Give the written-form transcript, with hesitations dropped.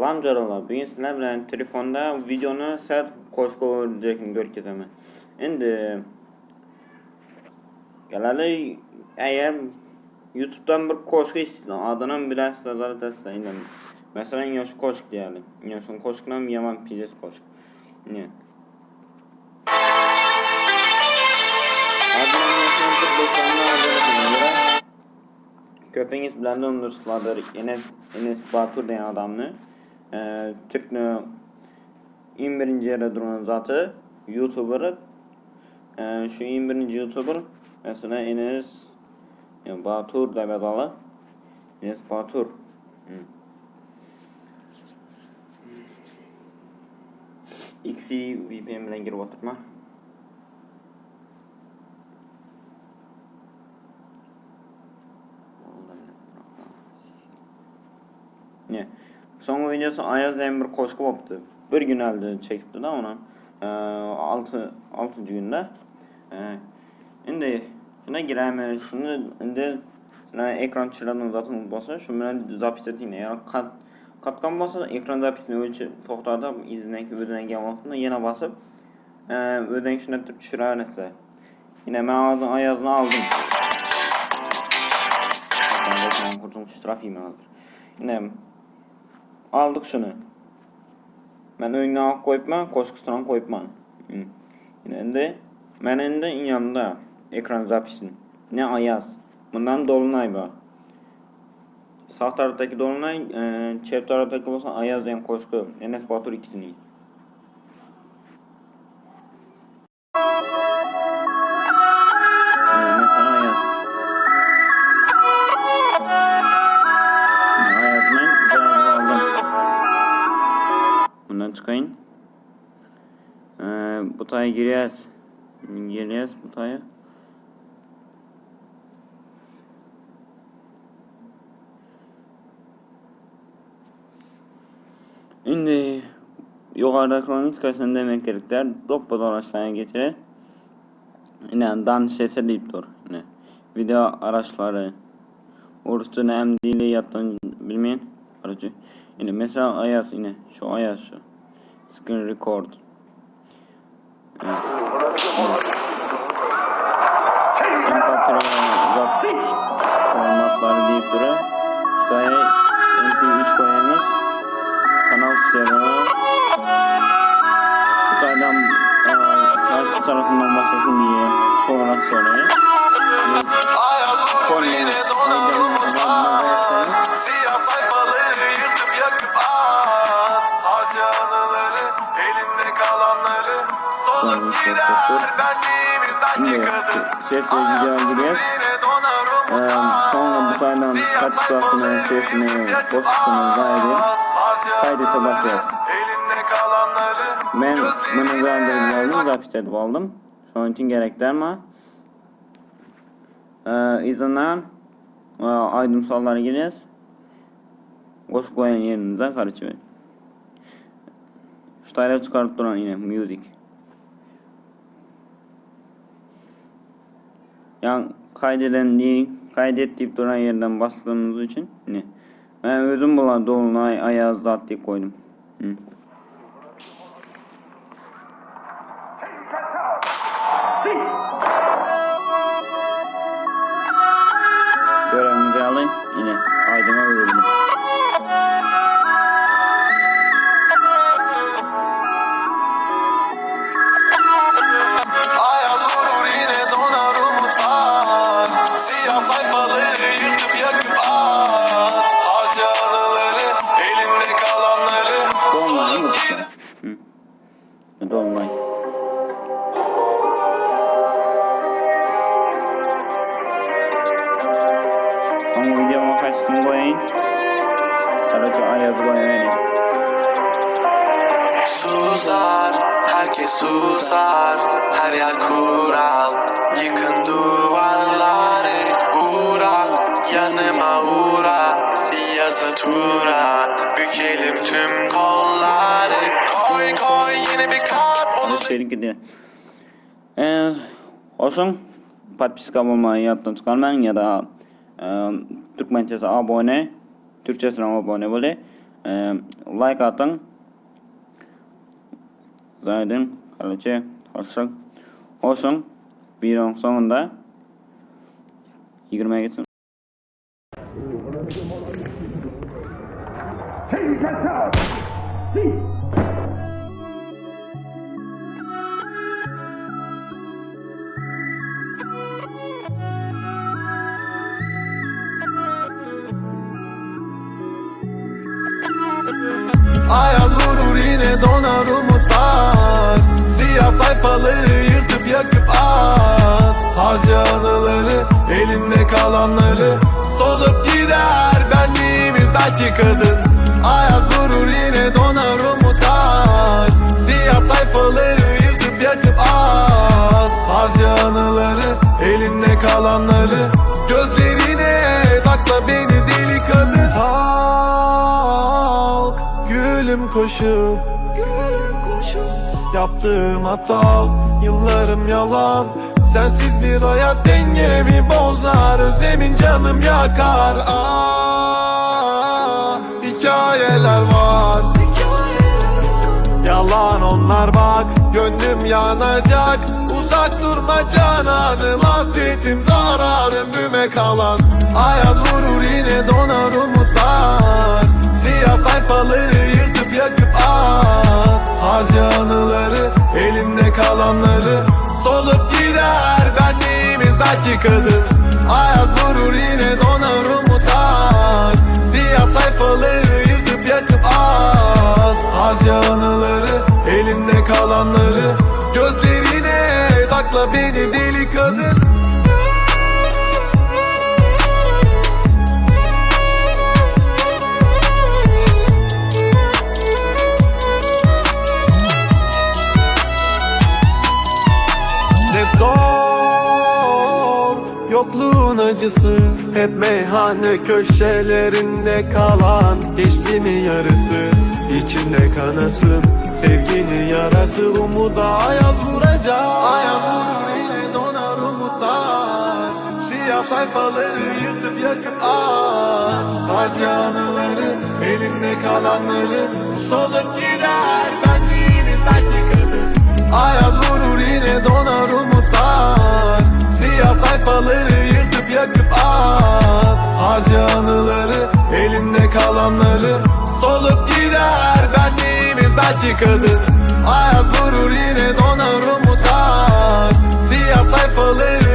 Salam canlar. Bugün sizler bilen telefonda videonu sert qo'shib o'rnatishni ko'rsataman. Endi galali eğer YouTube'dan bir qo'shiq eshitdim, adını bilasizlar zaten endi. Masalan, yosh qo'shiq deylik. Yosh qo'shiqdan yaman pijes qo'shiq. Ne? Köpeğiniz bilen de unutulmadır. Enes Batur diyen adamını. Türk'nü 21. yere duran zatı YouTuber. Şu 21. YouTuber mesela Enes Batur demek alı. Enes Batur. X'i VPN bilen girip oturma. Ne? Son videosu Ayaz Emir qo'shiq bo'libdi. Bir gün elde çekti da ona. 6. günde. Endi shuna giramiz. Shuni endi ekran chiradini zaten bo'lsa, shu bilan zapis eting. Ya'ni qatqan bo'lsa, ekran zapisini o'chirib to'xtatib, izidan o'rgangan vaqtida yana bosib, o'zing shuni tushiraverasiz. Yine men hozir Ayazni oldim. Kurtulmuş trafiğimi alır. Yine aldık şunu. Ben önüne ak koyupman, qo'shiqdan qo'yupman. Endi men endi yanımda ekran zapisin. Ne Ayaz. Bundan dolunay bor. Sağ taraftaki dolunay, chap taraftaki bo'lsa Ayaz degan qo'shiqi. Enes Batur ikkisini. Mesela Ayaz. Ayaz'ın cevabı aldım. Bundan çıkayın. Bu taya gireceğiz. Gireceğiz bu taya. Şimdi yukarıdakilerin hiç kaçını demek gerekler. Doppadan aşağıya geçirir. Yine danış etse deyip dur. Yine video araçları. Orası ne hem dili yattığını bilmeyen aracı. Yine mesela Ayaz yine. Şu Ayaz şu. Screen record. Empatri formatları deyip duruyor. İşte MP3 koyuyoruz. Kanal seriyor. Bu taydan karşı tarafından başlasın diye sorarak soruyor. Siyah sayfaları yırtıp yakıp at. Harca anıları, elinde kalanları solup gider. Benliğimizden yıkadık. Ses video giriyoruz. Sonra bu sayıdan kaç sırasını, sesini, boşluğunu kaydete basıyoruz. Ben bunu gönderdiğimde zapis edip aldım. Şu an için gerekli ama izlenen aydınsallara giriyoruz. Boş koyan yerinize karışıyor. Şu tayları çıkarıp duran yine music. Yani kaydet deyip duran yerden bastığımız için ne? Ben özüm bulan dolunay Ayaz zat deyip koydum. Görevimizi alayım yine aydıma vurdum. Ayaz vurur yine donar umutlar. Siyah sayfaları yırtıp yakıp at. Harca anıları, elinde kalanları Dolunay mı? Dolunay. Son videoma kaçtım koyayım. Aracı Ayaz koyayım. Susar, herkes susar. Her yer kural, yıkın duvarları. Uğra, yanıma uğra. Bir yazı tura, bükelim tüm kolları. Koy koy yeni bir kat onu. Şerik gidiyor. Olsun. Подписка olmayı yattan çıkarmayın ya da Türkmençesi abone, Türkçesine abone böyle. Like atın. Zaten kalıcı olsun. Videonun sonunda 20'ye gitsin. Ayaz vurur yine donar umutlar. Siyah sayfaları yırtıp yakıp at. Harca anıları, elinde kalanları. Solup gider benliğimiz belki kadın. Ayaz vurur yine donar umutlar. Siyah sayfaları yırtıp yakıp at. Harca anıları, elinde kalanları. Gözlerine sakla beni deli kadın. Halk gülüm koşup yaptığım hata, yıllarım yalan. Sensiz bir hayat dengemi bozar. Özlemin canım yakar. Hikayeler var, yalan onlar bak. Gönlüm yanacak. Uzak durma cananım. Hasretim zarar ömrüme kalan. Ayaz vurur yine donar umutlar. Siyah sayfaları yırtıp yakıp at. Harca anıları, elinde kalanları. Solup gider benliğimiz belki kadın. Ayaz vurur yine donar umutlar. Siyah sayfaları yırtıp yakıp at. Harca anıları, elinde kalanları. Gözlerine sakla beni deli kadın. Zor yokluğun acısı, hep meyhane köşelerinde kalan. Gençliğinin yarısı, içinde kanasın. Sevginin yarası, umuda ayaz vuracak. Ayaz vurur yine donar umutlar. Siyah sayfaları yırtıp yakıp at. Harca anıları, elinde kalanları. Solup gider benliğimiz belki kadın. Ayaz vurur yine donar umutlar. Siyah sayfaları yırtıp yakıp at. Harca anıları, elinde kalanları. Solup gider benliğimiz belki kadın. Ayaz vurur yine donar umutlar. Siyah sayfaları